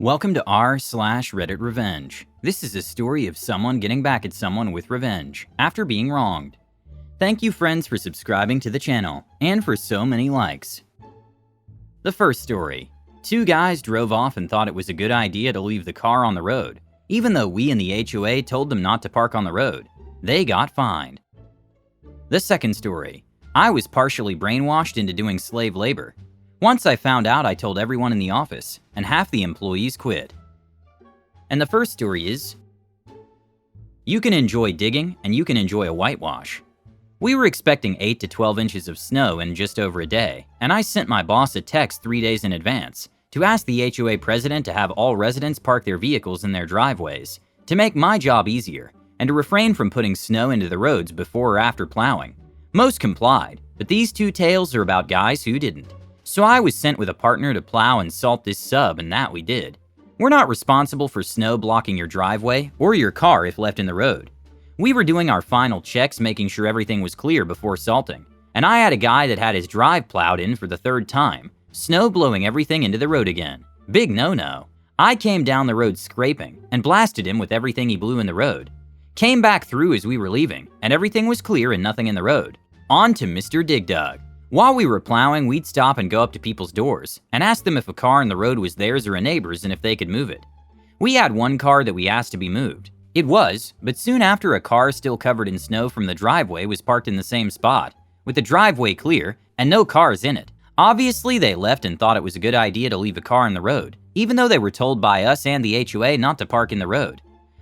Welcome to r/RedditRevenge. This is a story of someone getting back at someone with revenge after being wronged. Thank you friends for subscribing to the channel and for so many likes. The first story. Two guys drove off and thought it was a good idea to leave the car on the road, even though we in the HOA told them not to park on the road. They got fined. The second story. I was partially brainwashed into doing slave labor. Once I found out, I told everyone in the office, and half the employees quit. And the first story is, you can enjoy digging and you can enjoy a whitewash. We were expecting 8 to 12 inches of snow in just over a day, and I sent my boss a text 3 days in advance to ask the HOA president to have all residents park their vehicles in their driveways to make my job easier and to refrain from putting snow into the roads before or after plowing. Most complied, but these two tales are about guys who didn't. So I was sent with a partner to plow and salt this sub, and that we did. We're not responsible for snow blocking your driveway or your car if left in the road. We were doing our final checks, making sure everything was clear before salting, and I had a guy that had his drive plowed in for the third time, snow blowing everything into the road again. Big no-no. I came down the road scraping and blasted him with everything he blew in the road. Came back through as we were leaving, and everything was clear and nothing in the road. On to Mr. Dig Dug. While we were plowing, we'd stop and go up to people's doors and ask them if a car in the road was theirs or a neighbor's and if they could move it. We had one car that we asked to be moved. It was, but soon after, a car still covered in snow from the driveway was parked in the same spot, with the driveway clear and no cars in it. Obviously, they left and thought it was a good idea to leave a car in the road, even though they were told by us and the HOA not to park in the road.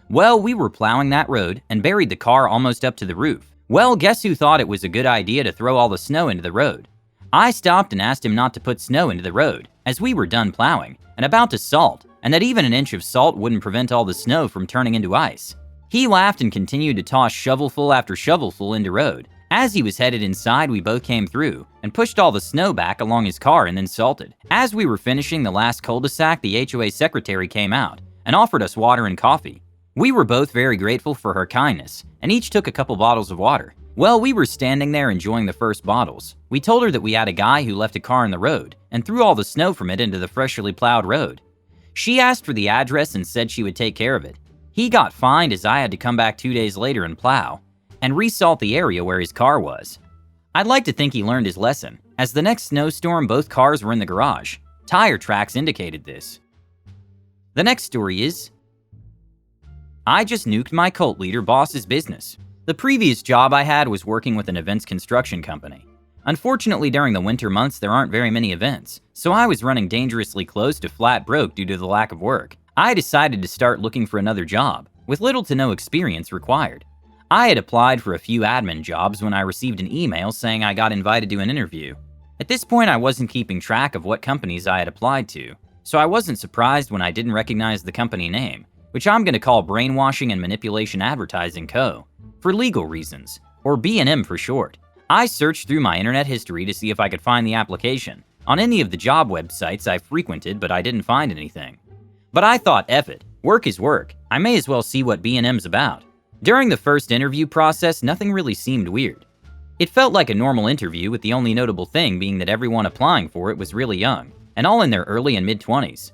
Well, we were plowing that road and buried the car almost up to the roof. Well, guess who thought it was a good idea to throw all the snow into the road? I stopped and asked him not to put snow into the road, as we were done plowing and about to salt, and that even an inch of salt wouldn't prevent all the snow from turning into ice. He laughed and continued to toss shovelful after shovelful into road. As he was headed inside, we both came through and pushed all the snow back along his car and then salted. As we were finishing the last cul-de-sac, the HOA secretary came out and offered us water and coffee. We were both very grateful for her kindness, and each took a couple bottles of water. Well, we were standing there enjoying the first bottles. We told her that we had a guy who left a car in the road and threw all the snow from it into the freshly plowed road. She asked for the address and said she would take care of it. He got fined as I had to come back 2 days later and plow and resalt the area where his car was. I'd like to think he learned his lesson, as the next snowstorm both cars were in the garage. Tire tracks indicated this. The next story is, I just nuked my cult leader boss's business. The previous job I had was working with an events construction company. Unfortunately, during the winter months, there aren't very many events, so I was running dangerously close to flat broke due to the lack of work. I decided to start looking for another job, with little to no experience required. I had applied for a few admin jobs when I received an email saying I got invited to an interview. At this point, I wasn't keeping track of what companies I had applied to, so I wasn't surprised when I didn't recognize the company name, which I'm going to call Brainwashing and Manipulation Advertising Co., for legal reasons, or B&M for short. I searched through my internet history to see if I could find the application on any of the job websites I frequented, but I didn't find anything. But I thought, F it, work is work. I may as well see what B&M's about. During the first interview process, nothing really seemed weird. It felt like a normal interview, with the only notable thing being that everyone applying for it was really young, and all in their early and mid-20s.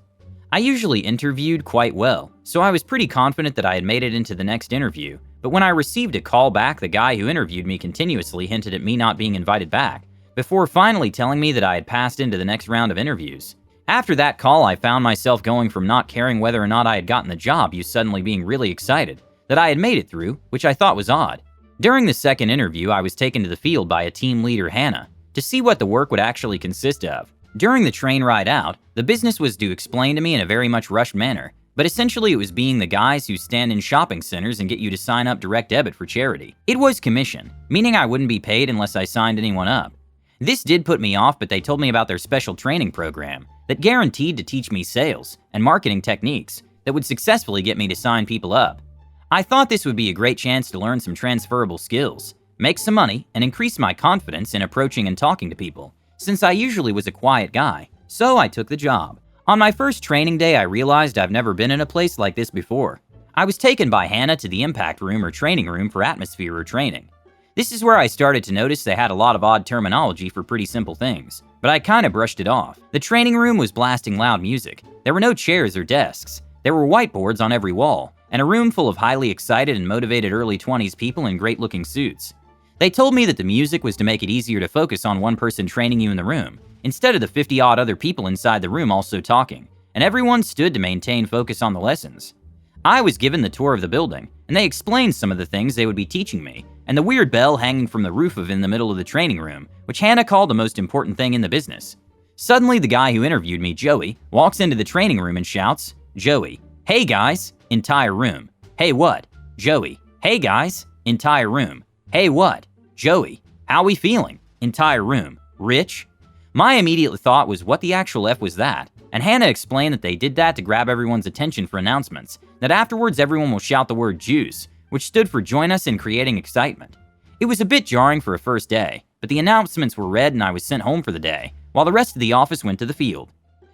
I usually interviewed quite well, so I was pretty confident that I had made it into the next interview, but when I received a call back, the guy who interviewed me continuously hinted at me not being invited back, before finally telling me that I had passed into the next round of interviews. After that call, I found myself going from not caring whether or not I had gotten the job to suddenly being really excited that I had made it through, which I thought was odd. During the second interview, I was taken to the field by a team leader, Hannah, to see what the work would actually consist of. During the train ride out, the business was to explain to me in a very much rushed manner, but essentially it was being the guys who stand in shopping centers and get you to sign up direct debit for charity. It was commission, meaning I wouldn't be paid unless I signed anyone up. This did put me off, but they told me about their special training program that guaranteed to teach me sales and marketing techniques that would successfully get me to sign people up. I thought this would be a great chance to learn some transferable skills, make some money, and increase my confidence in approaching and talking to people, since I usually was a quiet guy. So I took the job. On my first training day, I realized I've never been in a place like this before. I was taken by Hannah to the impact room or training room for atmosphere or training. This is where I started to notice they had a lot of odd terminology for pretty simple things. but I kinda brushed it off. The training room was blasting loud music. There were no chairs or desks. There were whiteboards on every wall, and a room full of highly excited and motivated early 20s people in great-looking suits. They told me that the music was to make it easier to focus on one person training you in the room, instead of the 50-odd other people inside the room also talking, and everyone stood to maintain focus on the lessons. I was given the tour of the building, and they explained some of the things they would be teaching me, and the weird bell hanging from the roof in the middle of the training room, which Hannah called the most important thing in the business. Suddenly, the guy who interviewed me, Joey, walks into the training room and shouts, "Joey, hey guys," entire room. "Hey what?" Joey, "Hey guys," entire room. "Hey what?" Joey, "How we feeling?" Entire room. "Rich?" My immediate thought was, what the actual F was that? And Hannah explained that they did that to grab everyone's attention for announcements, that afterwards everyone will shout the word juice, which stood for join us in creating excitement. It was a bit jarring for a first day, but the announcements were read and I was sent home for the day, while the rest of the office went to the field.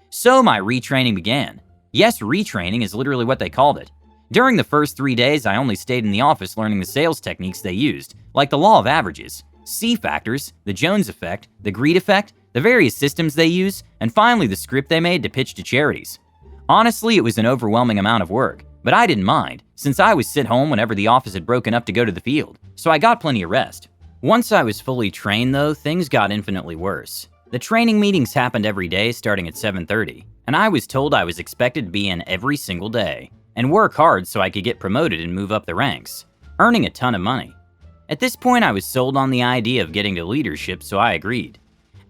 So my retraining began. Yes, retraining is literally what they called it. During the first 3 days, I only stayed in the office learning the sales techniques they used, like the law of averages, C factors, the Jones effect, the greed effect, the various systems they use, and finally the script they made to pitch to charities. Honestly, it was an overwhelming amount of work, but I didn't mind, since I was sit home whenever the office had broken up to go to the field, so I got plenty of rest. Once I was fully trained though, things got infinitely worse. The training meetings happened every day starting at 7:30, and I was told I was expected to be in every single day, and work hard so I could get promoted and move up the ranks, earning a ton of money. At this point, I was sold on the idea of getting to leadership, so I agreed.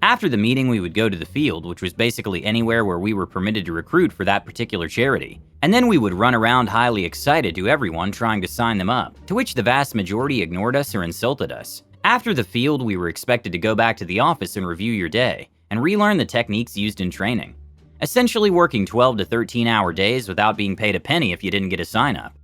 After the meeting, we would go to the field, which was basically anywhere where we were permitted to recruit for that particular charity. And then we would run around highly excited to everyone trying to sign them up, to which the vast majority ignored us or insulted us. After the field, we were expected to go back to the office and review your day, and relearn the techniques used in training. Essentially working 12 to 13-hour days without being paid a penny if you didn't get a sign-up.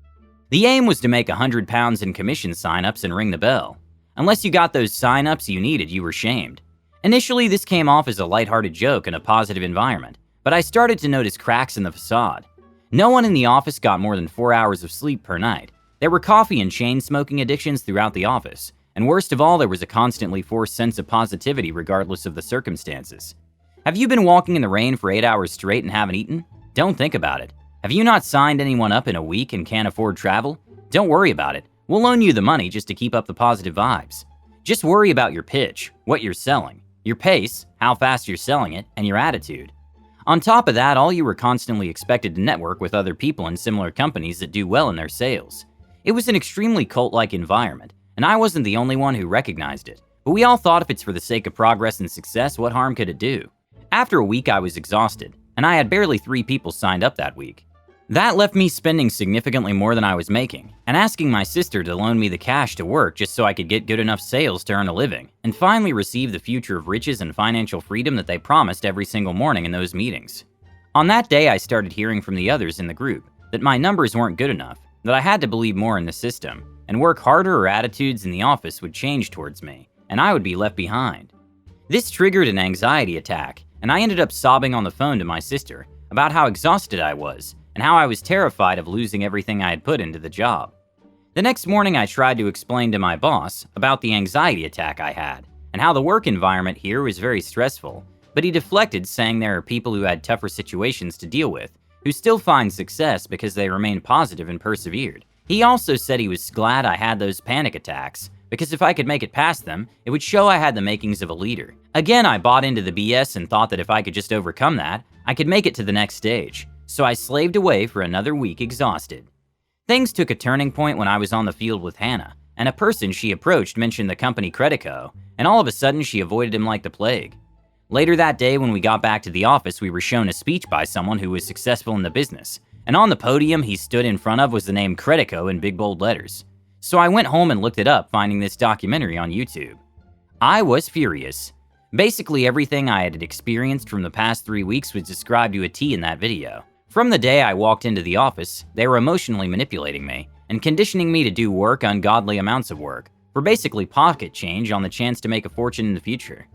The aim was to make £100 in commission sign-ups and ring the bell. Unless you got those sign-ups you needed, you were shamed. Initially, this came off as a lighthearted joke in a positive environment, but I started to notice cracks in the facade. No one in the office got more than 4 hours of sleep per night. There were coffee and chain smoking addictions throughout the office, and worst of all, there was a constantly forced sense of positivity regardless of the circumstances. Have you been walking in the rain for 8 hours straight and haven't eaten? Don't think about it. Have you not signed anyone up in a week and can't afford travel? Don't worry about it. We'll loan you the money just to keep up the positive vibes. Just worry about your pitch, what you're selling, your pace, how fast you're selling it, and your attitude. On top of that, all you were constantly expected to network with other people in similar companies that do well in their sales. It was an extremely cult-like environment, and I wasn't the only one who recognized it. But we all thought if it's for the sake of progress and success, what harm could it do? After a week, I was exhausted, and I had barely 3 people signed up that week. That left me spending significantly more than I was making, and asking my sister to loan me the cash to work just so I could get good enough sales to earn a living, and finally receive the future of riches and financial freedom that they promised every single morning in those meetings. On that day, I started hearing from the others in the group that my numbers weren't good enough, that I had to believe more in the system, and work harder or attitudes in the office would change towards me, and I would be left behind. This triggered an anxiety attack, and I ended up sobbing on the phone to my sister about how exhausted I was, and how I was terrified of losing everything I had put into the job. The next morning, I tried to explain to my boss about the anxiety attack I had, and how the work environment here was very stressful, but he deflected, saying there are people who had tougher situations to deal with, who still find success because they remained positive and persevered. He also said he was glad I had those panic attacks, because if I could make it past them, it would show I had the makings of a leader. Again, I bought into the BS and thought that if I could just overcome that, I could make it to the next stage. So I slaved away for another week exhausted. Things took a turning point when I was on the field with Hannah, and a person she approached mentioned the company Credico, and all of a sudden she avoided him like the plague. Later that day, when we got back to the office, we were shown a speech by someone who was successful in the business, and on the podium he stood in front of was the name Credico in big bold letters. So I went home and looked it up, finding this documentary on YouTube. I was furious. Basically everything I had experienced from the past 3 weeks was described to a T in that video. From the day I walked into the office, they were emotionally manipulating me and conditioning me to do work, ungodly amounts of work, for basically pocket change on the chance to make a fortune in the future.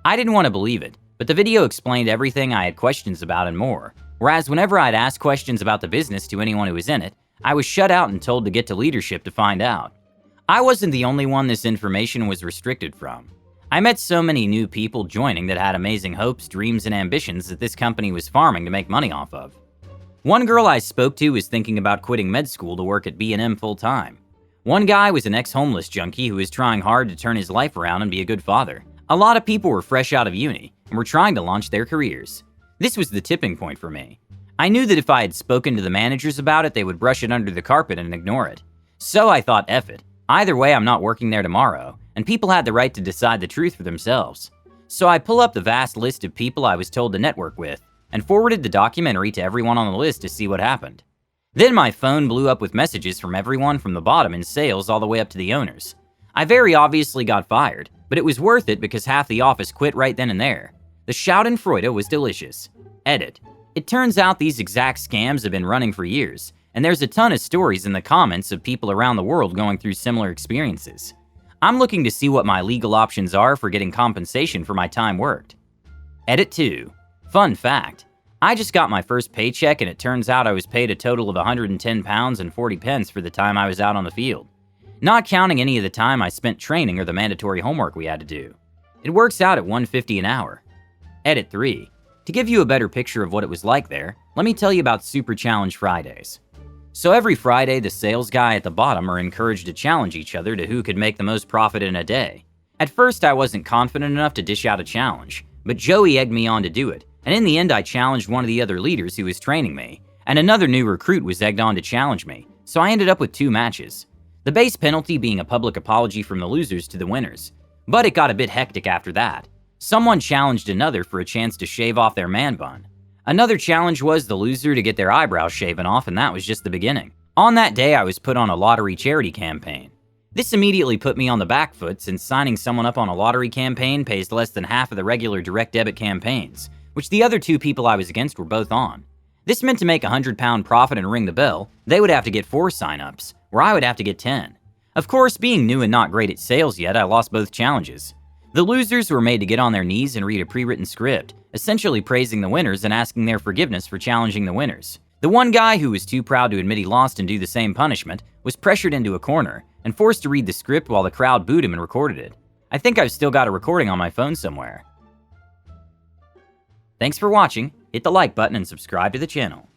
I didn't want to believe it, but the video explained everything I had questions about and more, whereas whenever I'd ask questions about the business to anyone who was in it, I was shut out and told to get to leadership to find out. I wasn't the only one this information was restricted from. I met so many new people joining that had amazing hopes, dreams, and ambitions that this company was farming to make money off of. One girl I spoke to was thinking about quitting med school to work at B&M full-time. One guy was an ex-homeless junkie who was trying hard to turn his life around and be a good father. A lot of people were fresh out of uni and were trying to launch their careers. This was the tipping point for me. I knew that if I had spoken to the managers about it, they would brush it under the carpet and ignore it. So I thought, F it. Either way, I'm not working there tomorrow, and people had the right to decide the truth for themselves. So I pull up the vast list of people I was told to network with, and forwarded the documentary to everyone on the list to see what happened. Then my phone blew up with messages from everyone from the bottom in sales all the way up to the owners. I very obviously got fired, but it was worth it because half the office quit right then and there. The schadenfreude was delicious. Edit. It turns out these exact scams have been running for years, and there's a ton of stories in the comments of people around the world going through similar experiences. I'm looking to see what my legal options are for getting compensation for my time worked. Edit 2. Fun fact. I just got my first paycheck and it turns out I was paid a total of £110 and 40 pence for the time I was out on the field. Not counting any of the time I spent training or the mandatory homework we had to do. It works out at $150 an hour. Edit 3. To give you a better picture of what it was like there, let me tell you about Super Challenge Fridays. So every Friday, the sales guy at the bottom are encouraged to challenge each other to who could make the most profit in a day. At first, I wasn't confident enough to dish out a challenge, but Joey egged me on to do it, and in the end I challenged one of the other leaders who was training me, and another new recruit was egged on to challenge me, so I ended up with 2 matches. The base penalty being a public apology from the losers to the winners. But it got a bit hectic after that. Someone challenged another for a chance to shave off their man bun. Another challenge was the loser to get their eyebrows shaven off, and that was just the beginning. On that day, I was put on a lottery charity campaign. This immediately put me on the back foot since signing someone up on a lottery campaign pays less than half of the regular direct debit campaigns, which the other 2 people I was against were both on. This meant to make a £100 profit and ring the bell, they would have to get 4 sign-ups, where I would have to get 10. Of course, being new and not great at sales yet, I lost both challenges. The losers were made to get on their knees and read a pre-written script, essentially praising the winners and asking their forgiveness for challenging the winners. The one guy who was too proud to admit he lost and do the same punishment was pressured into a corner and forced to read the script while the crowd booed him and recorded it. I think I've still got a recording on my phone somewhere. Thanks for watching, hit the like button and subscribe to the channel.